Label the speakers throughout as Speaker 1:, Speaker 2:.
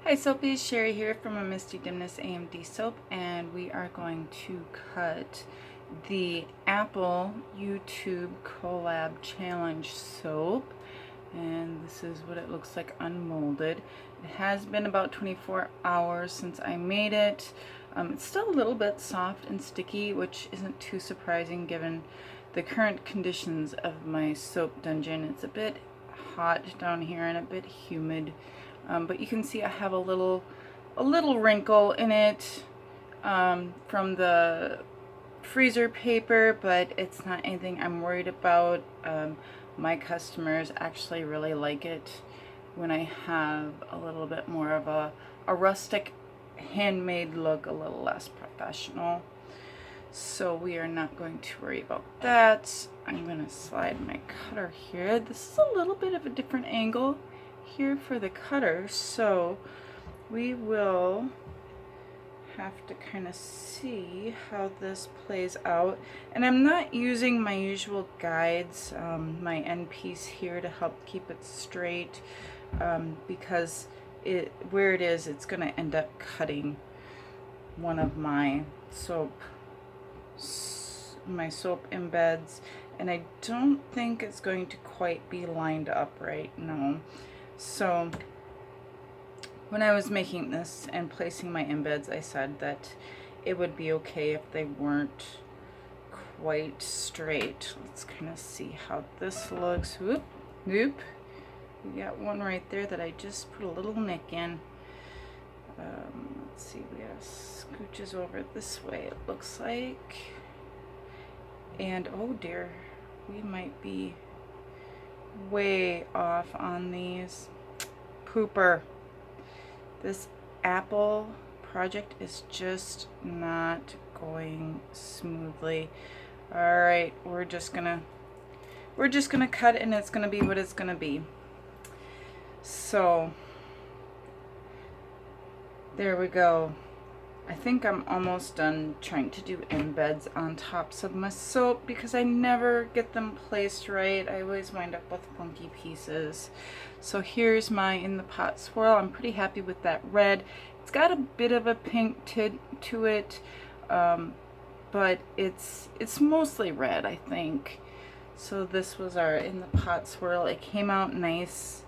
Speaker 1: Hi Soapies, Sherry here from a Misty Dimness AMD soap, and we are going to cut the Apple YouTube Collab Challenge soap, and this is what it looks like unmolded. It has been about 24 hours since I made it. It's still a little bit soft and sticky, which isn't too surprising given the current conditions of my soap dungeon. It's a bit hot down here and a bit humid. But you can see I have a little wrinkle in it from the freezer paper, but it's not anything I'm worried about. My customers actually really like it when I have a little bit more of a rustic handmade look, a little less professional. So we are not going to worry about that. I'm going to slide my cutter here. This is a little bit of a different angle here for the cutter, so we will have to kind of see how this plays out. And I'm not using my usual guides, my end piece here, to help keep it straight, because where it is, it's going to end up cutting one of my soap embeds, and I don't think it's going to quite be lined up right now. So when I was making this and placing my embeds, I said that it would be okay if they weren't quite straight. Let's kind of see how this looks. Whoop, whoop. We got one right there that I just put a little nick in. Let's see, we got scooches over this way, it looks like. And oh dear, we might be way off on these. Pooper. This Apple project is just not going smoothly. All right, we're just gonna cut, and it's gonna be what it's gonna be. So there we go. I think I'm almost done trying to do embeds on tops of my soap because I never get them placed right. I always wind up with funky pieces. So here's my in the pot swirl. I'm pretty happy with that red. It's got a bit of a pink tint to it, but it's mostly red, I think. So this was our in the pot swirl. It came out nice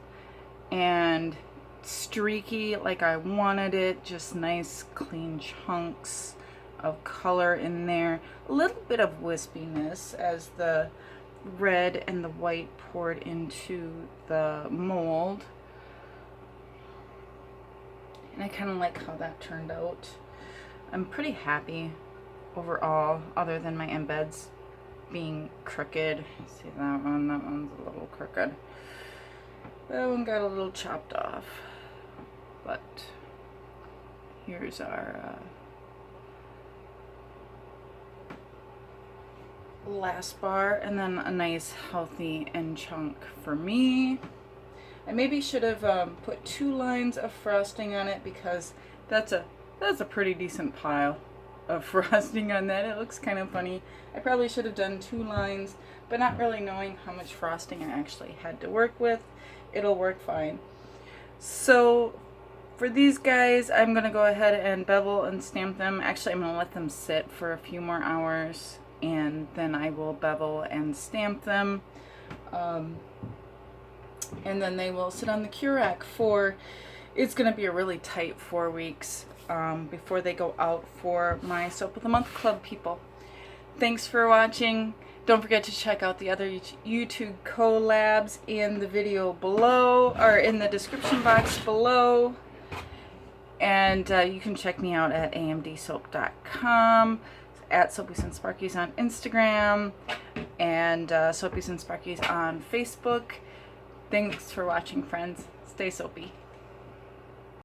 Speaker 1: and streaky like I wanted it, just nice clean chunks of color in there, a little bit of wispiness as the red and the white poured into the mold, and I kind of like how that turned out. I'm pretty happy overall, other than my embeds being crooked. See that one? That one's a little crooked. That one got a little chopped off. But here's our last bar, and then a nice healthy end chunk for me. I maybe should have put 2 lines of frosting on it, because that's a pretty decent pile of frosting on that. It looks kind of funny. I probably should have done 2 lines, but not really knowing how much frosting I actually had to work with, it'll work fine. So for these guys, I'm going to go ahead and bevel and stamp them. Actually, I'm going to let them sit for a few more hours, and then I will bevel and stamp them. And then they will sit on the cure rack for, it's going to be a really tight 4 weeks before they go out for my Soap of the Month Club people. Thanks for watching. Don't forget to check out the other YouTube collabs in the video below, or in the description box below. And you can check me out at amdsoap.com, at Soapies and Sparkies on Instagram, and Soapies and Sparkies on Facebook. Thanks for watching, friends. Stay soapy.